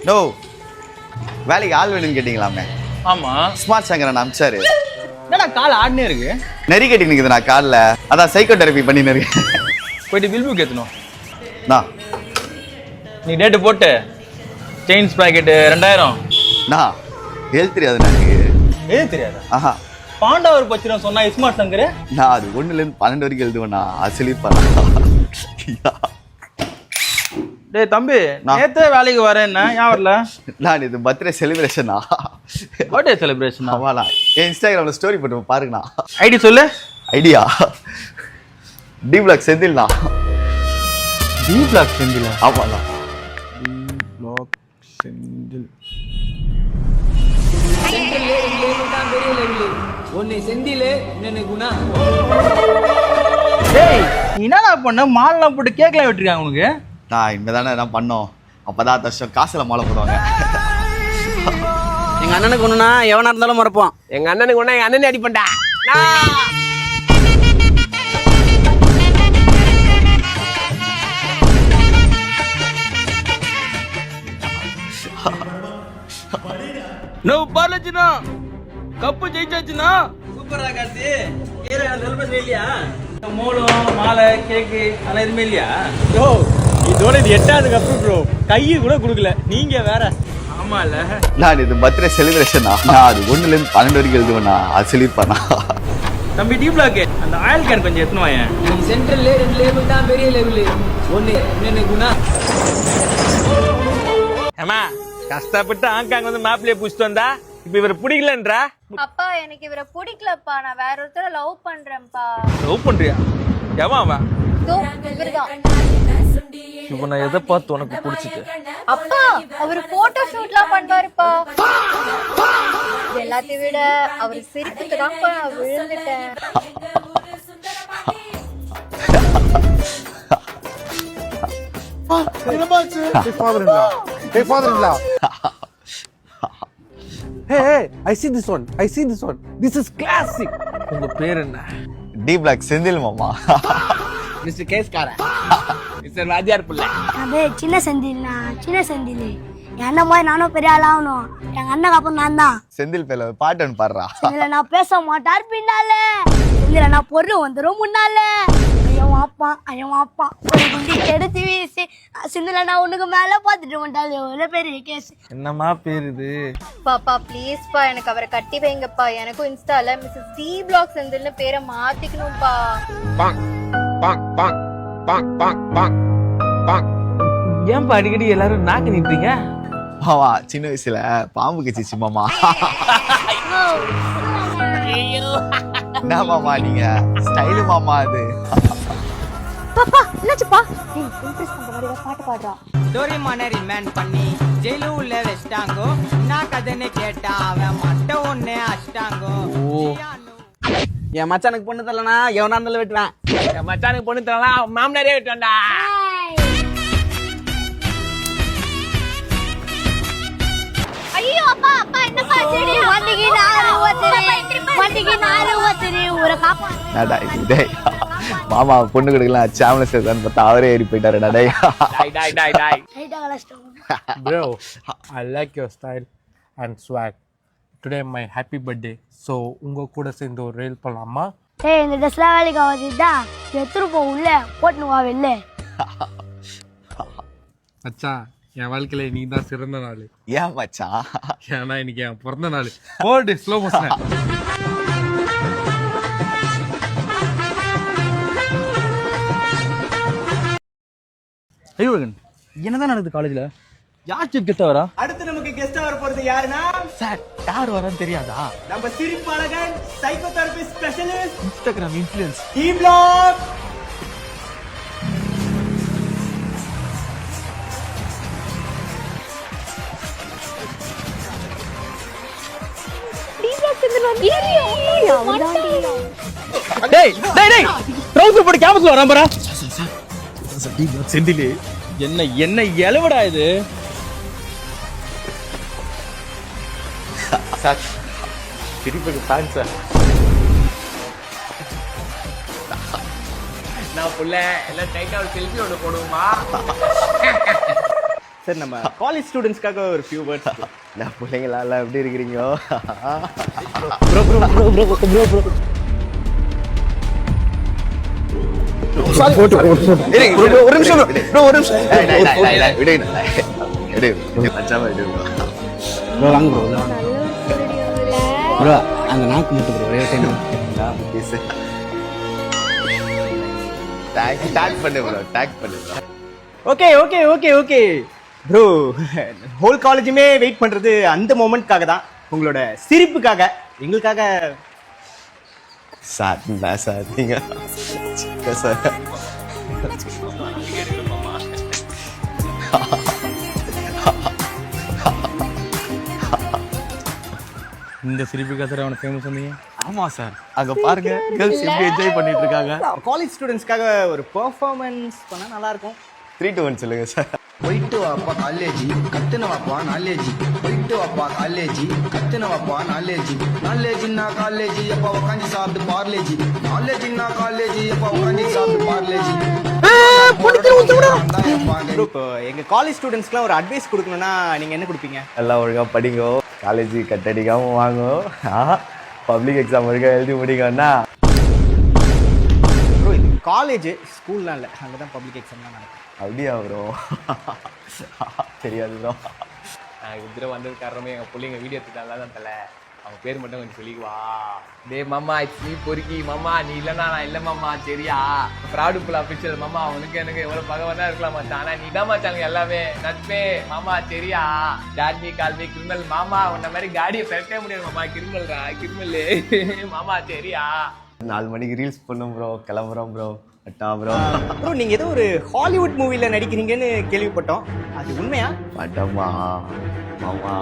No வேலைக்கு ஆள் வேணும்னு கேட்டீங்களாமே. ஆமா. ஸ்மார்ட் சங்கரன் அமிச்சாரு. என்னடா கால் ஆடுனே இருக்கு. நெறி கட்டி நிக்குது நான் காலில். அதான் சைக்கோ தெரப்பி பண்ணின்னு இருக்கேன். போயிட்டு பில் புக் ஏற்றணும். நான் நீ டேட்டு போட்டு செயின்ஸ் பாக்கெட்டு 2000. நான் எழுத்து தெரியாது எனக்கு. எது தெரியாதா? ஆஹா பாண்டாவர் பச்சிரம் சொன்னா ஸ்மார்ட் சங்கர். நான் அது 1லேருந்து 12 வரைக்கும் எழுதுவேண்ணா. அது சொல்லியிருப்பேன். டேய் தம்பி, நேத்தே வேலைக்கு வரேன்னா ஏன் வரல? நான் இது பர்த்டே செலிப்ரேஷனா. Birthday celebration. ஆமாண்ணா. என் இன்ஸ்டாகிராமில் ஸ்டோரி போட்டு பாருங்கண்ணா. ஐடி சொல்லு. ஐடியா டி பிளாக் செந்தில்ண்ணா. டி பிளாக் செந்தில். ஆமாண்ணா. டி பிளாக் செந்தில். டேய் நீ என்னடா பண்ண? மாலைலாம் போட்டு கேக்லாம் வெட்டிருக்காங்க உனக்கு. நான் இனிமேல் தானே என்ன பண்ணோம். அப்போதான் தர்ஷம் காசில் மாலை போடுவாங்க. எங்க அண்ணனுக்கு ஒண்ணுனா எவனா இருந்தாலும் மறப்போம். எங்க அண்ணனுக்கு ஒண்ணா எங்க அண்ணனே அடிப்பண்டா. நோ பாலஜினா கப்பு ஜெயிச்சாச்சுனா சூப்பரா கார்த்தி. ஹீரோ செலிப்ரேஷன் இல்லையா? மோளம் மாலை கேக்கு அதெல்லாம் எதுவுமே இல்லையா? ப்ரோ இதோட இது 8வது கப்பு ப்ரோ. கையை கூட கொடுக்கல. நீங்க வேற. ஆமா இல்ல. நான் இது பர்த்டே செலிப்ரேஷனா. நான் அது 1லேருந்து 12 வரைக்கும் எழுதுவேண்ணா. அது சொல்லியிருப்பேண்ணா. தம்பி டி பிளாக் அந்த ஆயில் கேன் கொஞ்சம் எடுத்துன்னு வாயேன். சென்ட்ரல்ல 2 லேபிள் தான் பெரிய லேபிள். ஒன்னு என்ன குணா. ஏமா கஷ்டப்பட்டு ஆங்காங்க வந்து மேப்லயே புடிச்சிட்டு வந்தா இப்ப இவரை பிடிக்கலன்றா. அப்பா எனக்கு இவரை பிடிக்கலப்பா. நான் வேற ஒருத்தரை லவ் பண்றேன்ப்பா. லவ் பண்றியா? எவன் அவன்? இதோ இவர்தான். இப்போ நான் எதை பார்த்து உனக்கு பிடிச்சிட்டு? அப்பா அவர் போட்டோ ஷூட்லாம் பண்ணுவாருப்பா. எல்லாத்தையும் விட அவர் சிரிப்புக்கு தான்ப்பா நான் விழுந்துட்டேன். Hey, I see this one. I see this one. This is classic. உங்க பேர் என்ன? டி பிளாக் செந்தில் மாமா. மிஸ்டர் கேஸ்கார. மிஸ்டர் ராஜார் புள்ள. அது சின்ன செந்தில் என் அண்ணன் மாதிரி நானும் பெரிய ஆள் ஆகணும். எங்க அண்ணன் அப்புறம் நான் தான். செந்தில் பேர்ல ஒரு பாட்டு ஒன்று பாடுறா. செந்தில நான் பேச மாட்டார் பின்னால. செந்தில நான் பொருள் வந்துடும் முன்னால. ஐயோ அப்பா ஒரு குண்டி எடுத்து வீசி செந்தில நான் உனக்கு மேல பாத்துட்டு மாட்டாள். எவ்வளவு பெரிய கேஸ். என்னம்மா பேர் இது? பாப்பா ப்ளீஸ்ப்பா எனக்கு அவரை கட்டி வைங்கப்பா. எனக்கும் இன்ஸ்டால மிஸ்ஸஸ் டி பிளாக் செந்தில்னு பேரை மாத்திக்கணும்ப்பா. ஏன்பா அடிக்கடி எல்லாரும் நாக்கு நின்றீங்க? மாமா சின்ன வயசுல பாம்பு கச்சிச்சு மாமா. என்ன மாமா நீங்க ஸ்டைலு மாமா அது. பாப்பா என்னாச்சுப்பா? ஏய் இம்ப்ரெஸ் பண்ற மாதிரி ஏதோ பாட்டு பாடுறா. டோரிமான ரிமேன் பண்ணி ஜெயிலு உள்ள வெச்சிட்டாங்கோ. நான் கதனை கேட்டா அவன் மட்டும் ஒண்ணே அஷ்டாங்கோ. என் மச்சானுக்கு பொண்ணு தரலனா எவனா இருந்தாலும் வெட்டுவேன். என் மச்சானுக்கு பொண்ணு தரலாம் மாமனாரே விட்டுவா. ஐயோ அப்பா அப்பா என்னப்பா சரி வண்டிக்கு நாறு ஊத்துறே ஒரு காப்பா. நடா இது மாமா பொண்ணு கொடுக்கலாம் சேமல சேர்த்தான்னு பார்த்தா அவரே ஏறி போயிட்டாரு. டேய் Die. ரைட்டா கலஸ்டோம். Bro, I like your style and swag. Today my happy birthday. So உங்க கூட சேர்ந்து ஒரு ரீல் பண்ணலாமா? ஏய் இந்த ட்ரெஸ்லாம் வேலைக்கு ஆகாதுடா. எடுத்துட்டு போ உள்ள போட்டு வா வெளில. மச்சான் என் வாழ்க்கையில நீ தான் சிறந்த நாள். ஏன் மச்சான்? ஏன்னா இன்னைக்கு என் பிறந்த நாள். போடு ஸ்லோ மோஷன். ஐயோ என்னதான் நடக்குது காலேஜ்ல? யார் சீஃப் கெஸ்டா வரா? அடுத்து நமக்கு கெஸ்டா வர போறது யாருன்னா சார் யார் வரான்னு தெரியாதா? நம்ம சிரிப்பாளகன் psychotherapist specialist Instagram influence D block. D block Senthil வந்து இல்லையா அவதாண்டியா. டேய் ட்ரவுசர் போட்டு கேம்பஸ்ல வரான் பாரு. செந்தில் என்ன எலவடா இது? சார் திருப்பி ஃபேன் சார். நான் புள்ள எல்லாம் டைட்டா ஒரு செல்ஃபி ஒன்று போடுவோமா? சார் நம்ம காலேஜ் ஸ்டூடெண்ட்ஸ்க்காக ஒரு ஃபியூ வேர்ட்ஸ். நான் பிள்ளைங்களா எல்லாம் எப்படி இருக்கிறீங்க? Bro bro bro bro bro bro ஒரு நிமிஷம் bro, ஒரு நிமிஷம். விடு மச்சான் விடு. ப்ரோ வாங்க ப்ரோ ப்ரோ அந்த நாக்கு மட்டும் ப்ரோ ஒரே டைம் டேக் பண்ணு bro, டேக் பண்ணு bro. Okay okay okay okay bro, whole காலேஜுமே வெயிட் பண்றது அந்த மொமெண்ட்காக தான், உங்களோட சிரிப்புக்காக, எங்களுக்காக. சார் பேசாதீங்க சார். இந்த சிரிப்பு கத்துற அவனை ஃபேமஸ் பண்ணீங்க. ஆமா சார், அங்க பாருங்க கேர்ள்ஸ் எப்படி என்ஜாய் பண்ணிட்டு இருக்காங்க. காலேஜ் ஸ்டூடெண்ட்ஸ்க்காக ஒரு பெர்ஃபார்மன்ஸ் பண்ணா நல்லா இருக்கும். 3 to 1 சொல்லுங்க சார். போயிட்டு வாப்பா காலேஜி கத்துன வாப்பா நாலேஜி போயிட்டு வாப்பா காலேஜி கத்துன வாப்பா நாலேஜி நாலேஜின்னா காலேஜி எப்ப உக்காந்து சாப்பிட்டு பார்லேஜி நாலேஜின்னா காலேஜி எப்ப உக்காந்து சாப்பிட்டு பார்லேஜி. ப்ரோ, இப்போ எங்க காலேஜ் ஸ்டூடெண்ட்ஸ்க்குலாம் ஒரு அட்வைஸ் கொடுக்கணும்னா நீங்க என்ன கொடுப்பீங்க? எல்லாம் ஒழுங்கா படிங்கோ, காலேஜ் கட்டடிக்காம வாங்கோ, பப்ளிக் எக்ஸாம் ஒழுங்கா எழுதி முடிங்கன்னா. ப்ரோ, இது காலேஜ் ஸ்கூல்லாம் இல்லை, அங்கே தான் பப்ளிக் எக்ஸாம்லாம் நடக்கும். அப்படியா ப்ரோ? தெரியாது ப்ரோ. நான் இதில் வந்தது காரணமே எங்கள் பிள்ளைங்க வீடியோ எடுத்துட்டாங்க தான் தலை. அவன் பேர் மட்டும் கொஞ்சம் சொல்லிக்குவா. டே மாமா நீ பொறுக்கி மாமா, நீ இல்லைன்னா நான் இல்லை மாமா, சரியா? ப்ராடு புல் அஃபிஷியல் மாமா, அவனுக்கு எனக்கு எவ்வளோ பகவனா இருக்கலாம் மச்சான், ஆனால் நீ தான் மச்சாங்க எல்லாமே நட்பே மாமா, சரியா? டாட்மி கால்மி கிரிமினல் மாமா, உன்ன மாதிரி காடியை பெறட்டே முடியாது மாமா, கிரிமினல்ரா கிரிமினல் மாமா, சரியா? 4 மணிக்கு ரீல்ஸ் பண்ணும் ப்ரோ, கிளம்புறோம் ப்ரோ. அட்டா ப்ரோ. ப்ரோ, நீங்க ஏதோ ஒரு ஹாலிவுட் மூவில நடிக்கிறீங்கன்னு கேள்விப்பட்டோம், அது உண்மையா? பட்டமா மாமா.